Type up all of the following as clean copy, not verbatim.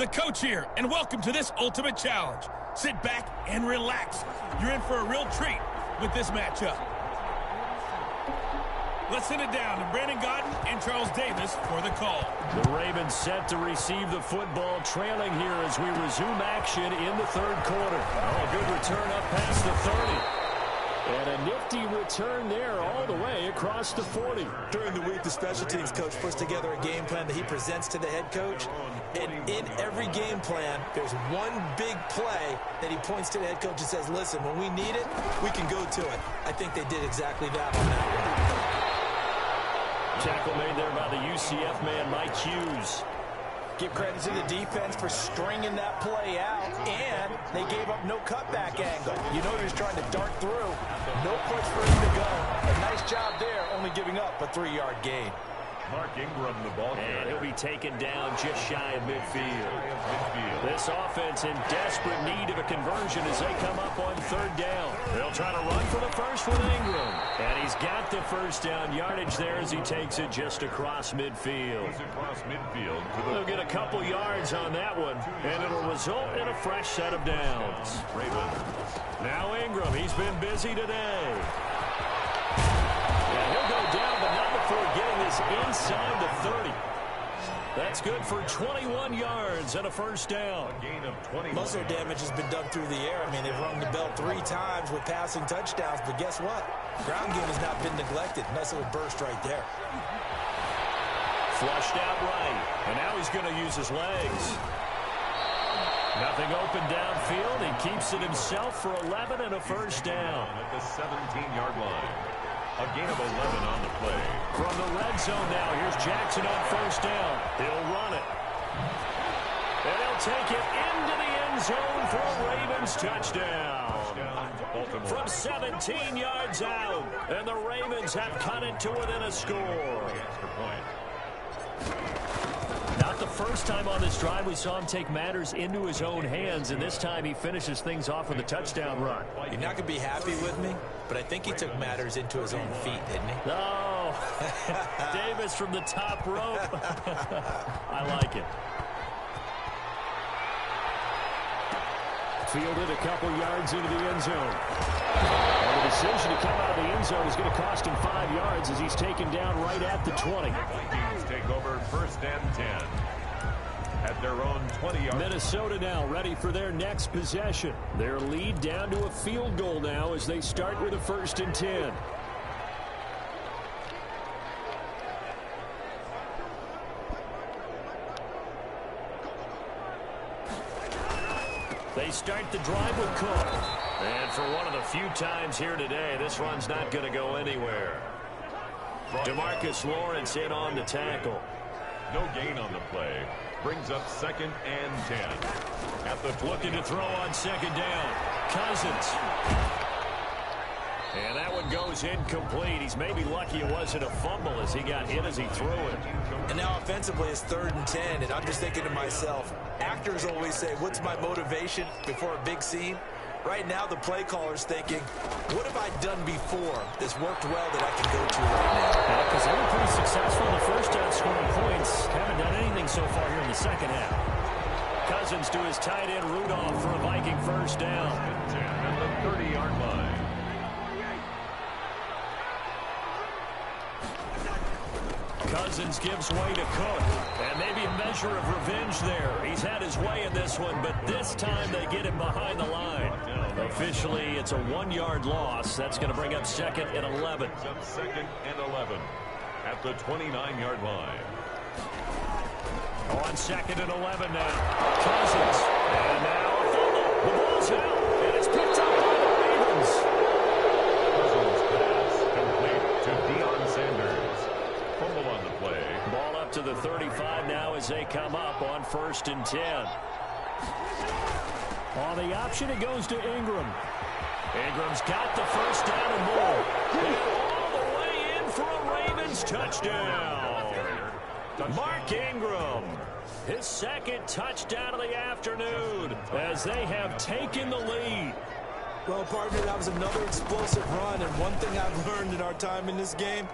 the coach here, and welcome to this ultimate challenge. Sit back and relax. You're in for a real treat with this matchup. Let's send it down to Brandon Godden and Charles Davis for the call. The Ravens set to receive the football, trailing here as we resume action in the third quarter. Oh, good return up past the 30. And a nifty return there all the way across the 40. During the week, the special teams coach puts together a game plan that he presents to the head coach. And in every game plan, there's one big play that he points to the head coach and says, listen, when we need it, we can go to it. I think they did exactly that on that one. Tackle made there by the UCF man, Mike Hughes. Give credit to the defense for stringing that play out, and they gave up no cutback angle. You know he was trying to dart through. No push for him to go. A nice job there, only giving up a 3-yard gain. Mark Ingram, the ball carrier. And he'll be taken down just shy of midfield. This offense in desperate need of a conversion as they come up on third down. They'll try to run for the first with Ingram. And he's got the first down yardage there as he takes it just across midfield. They'll get a couple yards on that one, and it'll result in a fresh set of downs. Now Ingram, he's been busy today. And he'll go down, but not before getting this inside the 30. That's good for 21 yards and a first down. Muscle damage has been done through the air. I mean, they've rung the bell 3 times with passing touchdowns, but guess what? Ground game has not been neglected. Nice little burst right there. Flushed out right, and now he's going to use his legs. Nothing open downfield. He keeps it himself for 11 and a first down. At the 17-yard line. A gain of 11 on the play. From the red zone now, here's Jackson on first down. He'll run it. And he'll take it into the end zone for a Ravens touchdown. From 17 yards out. And the Ravens have cut it to within a score. Not the first time on this drive we saw him take matters into his own hands, and this time he finishes things off with a touchdown run. You're not going to be happy with me, but I think he took matters into his own feet, didn't he? No. Davis from the top rope. I like it. Fielded a couple yards into the end zone. And the decision to come out of the end zone is going to cost him 5 yards as he's taken down right at the 20. Vikings take over first and 10 at their own 20-yard. Minnesota now ready for their next possession. Their lead down to a field goal now as they start with a first and 10. They start the drive with Cook. And for one of the few times here today, this run's not going to go anywhere. DeMarcus Lawrence in on the tackle. No gain on the play. Brings up second and 10. At the looking to throw on second down. Cousins. And that one goes incomplete. He's maybe lucky it wasn't a fumble as he got hit as he threw it. And now offensively it's 3rd and 10, and I'm just thinking to myself, actors always say, what's my motivation before a big scene? Right now the play caller's thinking, what have I done before that's worked well that I can go to right now? Because they were pretty successful in the first half scoring points. Haven't done anything so far here in the second half. Cousins to his tight end Rudolph for a Viking first down. 10 at the 30-yard line. Cousins gives way to Cook. And maybe a measure of revenge there. He's had his way in this one, but this time they get him behind the line. Officially, it's a 1-yard loss. That's going to bring up second and 11. Second and 11 at the 29-yard line. On second and 11 now. Cousins. And now a fumble. The ball's out. And it's picked up by the Ravens. Cousins pass complete to Deion Sanders. Fumble on the play. Ball up to the 35 now as they come up on first and 10. On the option, it goes to Ingram. Ingram's got the first down and more. And all the way in for a Ravens touchdown. Mark Ingram, his second touchdown of the afternoon as they have taken the lead. Well, partner, that was another explosive run, and one thing I've learned in our time in this game,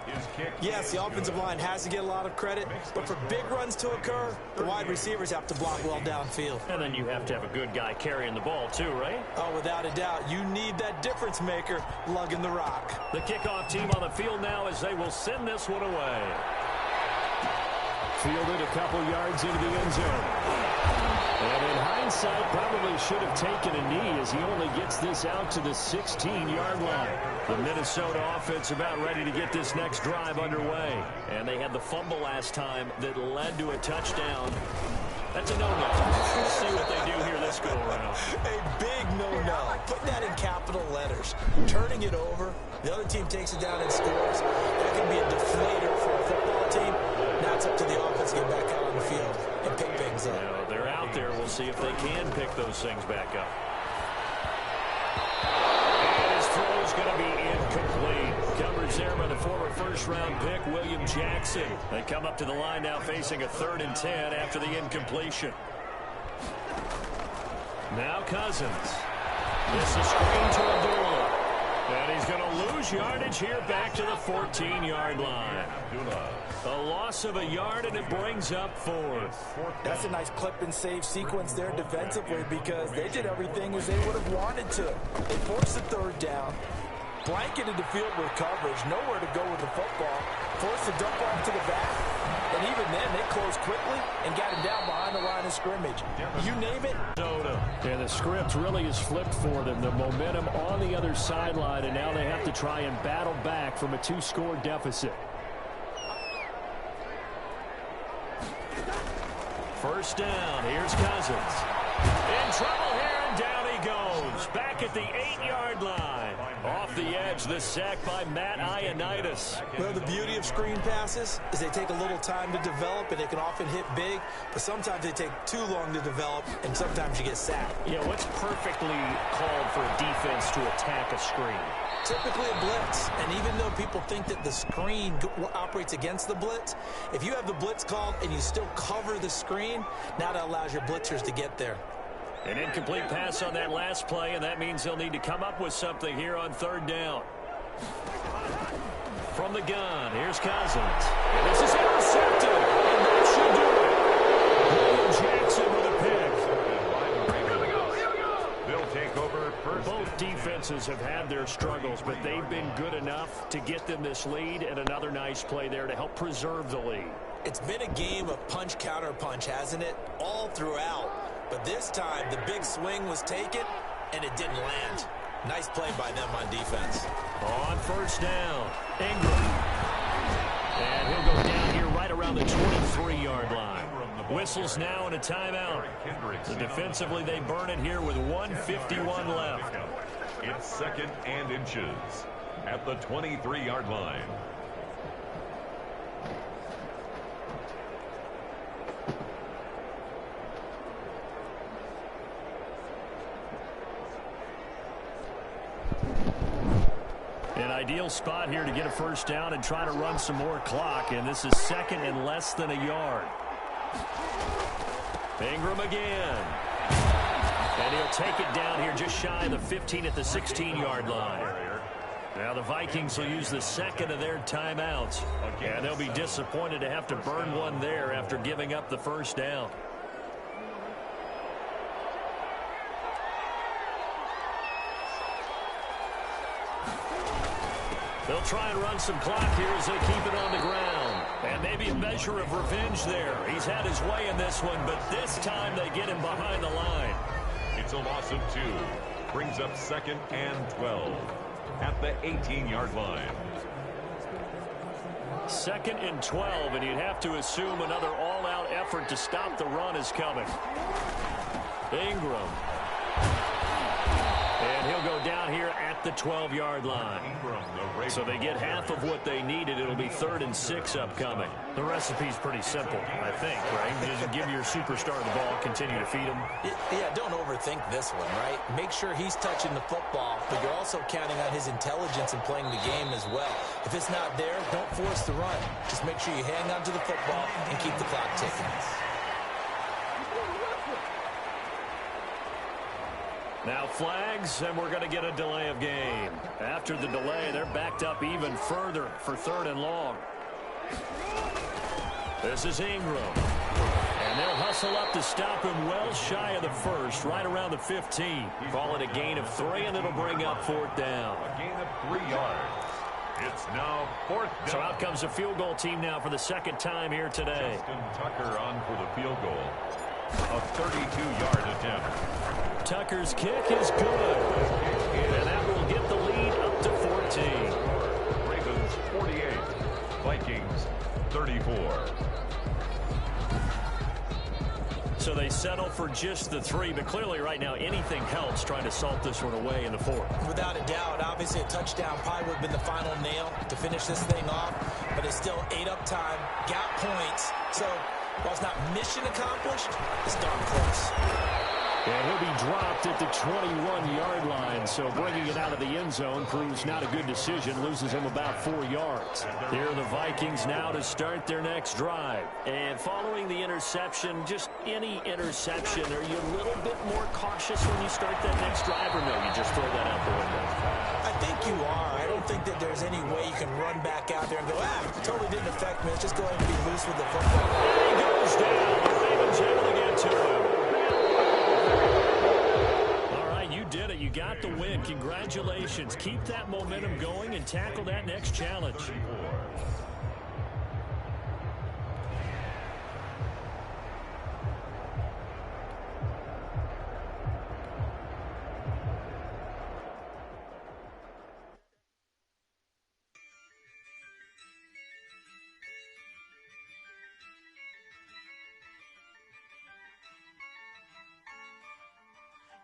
yes, the offensive line has to get a lot of credit, but for big runs to occur, the wide receivers have to block well downfield. And then you have to have a good guy carrying the ball too, right? Oh, without a doubt. You need that difference maker lugging the rock. The kickoff team on the field now as they will send this one away. Fielded a couple yards into the end zone. And in hindsight, probably should have taken a knee as he only gets this out to the 16-yard line. The Minnesota offense about ready to get this next drive underway. And they had the fumble last time that led to a touchdown. That's a no-no. We'll see what they do here this go-around. A big no-no. Put that in capital letters. Turning it over, the other team takes it down and scores. That can be a deflator for a football team. Now it's up to the offense to get back out on the field and pick things up. Now, they're out there. We'll see if they can pick those things back up. And his throw's going to be incomplete. Coverage there by the former first-round pick, William Jackson. They come up to the line now facing a 3rd and 10 after the incompletion. Now Cousins. This is screen to Abdullah. And he's going to lose yardage here back to the 14-yard line. A loss of a yard, and it brings up 4th. That's a nice clip and save sequence there defensively because they did everything as they would have wanted to. They forced the 3rd down, blanketed the field with coverage, nowhere to go with the football, forced the dump off to the back, and even then they closed quickly and got him down behind the line of scrimmage. You name it. And the script really is flipped for them. The momentum on the other sideline, and now they have to try and battle back from a 2-score deficit. First down. Here's Cousins. In trouble here, and down he goes. Back at the 8-yard line. Off the edge, the sack by Matt Ioannidis. Well, the beauty of screen passes is they take a little time to develop, and they can often hit big, but sometimes they take too long to develop, and sometimes you get sacked. Yeah, what's perfectly called for a defense to attack a screen? Typically a blitz, and even though people think that the screen operates against the blitz, if you have the blitz called and you still cover the screen, now that allows your blitzers to get there. An incomplete pass on that last play, and that means they'll need to come up with something here on 3rd down. From the gun, here's Cousins. And this is intercepted, and that should do it. William Jackson with a pick. They'll take over first. Both defenses have had their struggles, but they've been good enough to get them this lead, and another nice play there to help preserve the lead. It's been a game of punch-counter-punch, hasn't it? All throughout. But this time, the big swing was taken, and it didn't land. Nice play by them on defense. On first down, Ingram. And he'll go down here right around the 23-yard line. Whistles now and a timeout. So defensively, they burn it here with 1:51 left. It's 2nd and inches at the 23-yard line. An ideal spot here to get a first down and try to run some more clock, and this is 2nd and less than a yard. Ingram again. And he'll take it down here just shy of the 15 at the 16-yard line. Now the Vikings will use the 2nd of their timeouts. And they'll be disappointed to have to burn one there after giving up the first down. They'll try and run some clock here as they keep it on the ground. And maybe a measure of revenge there. He's had his way in this one, but this time they get him behind the line. It's a loss of 2. Brings up 2nd and 12 at the 18-yard line. 2nd and 12, and you'd have to assume another all-out effort to stop the run is coming. Ingram. And he'll go down here at the 12-yard line. So they get half of what they needed. It'll be 3rd and 6 upcoming. The recipe's pretty simple, I think, right? Just give your superstar the ball, continue to feed him. Yeah, don't overthink this one, right? Make sure he's touching the football, but you're also counting on his intelligence in playing the game as well. If it's not there, don't force the run. Just make sure you hang on to the football and keep the clock ticking. Now flags, and we're going to get a delay of game. After the delay, they're backed up even further for 3rd and long. This is Ingram. And they'll hustle up to stop him well shy of the first, right around the 15. Call it a gain of 3, and it'll bring up 4th down. A gain of 3 yards. It's now 4th down. So out comes the field goal team now for the 2nd time here today. Justin Tucker on for the field goal. A 32-yard attempt. Tucker's kick is good. And that will get the lead up to 14. Ravens 48. Vikings 34. So they settle for just the 3, but clearly right now anything helps trying to salt this one away in the 4th. Without a doubt, obviously a touchdown probably would have been the final nail to finish this thing off, but it's still 8 up time, got points. So while it's not mission accomplished, it's darn close. And he'll be dropped at the 21-yard line, so bringing it out of the end zone proves not a good decision, loses him about 4 yards. Here are the Vikings now to start their next drive. And following the interception, just any interception, are you a little bit more cautious when you start that next drive, or no, you just throw that out the window? I think you are. I don't think that there's any way you can run back out there and go, it totally didn't affect me. Let's just go ahead and be loose with the football. And he goes down. The Ravens able to get to him. Did it. You got the win. Congratulations. Keep that momentum going and tackle that next challenge.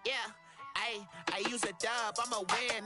Yeah. I use a dub, I'm a win.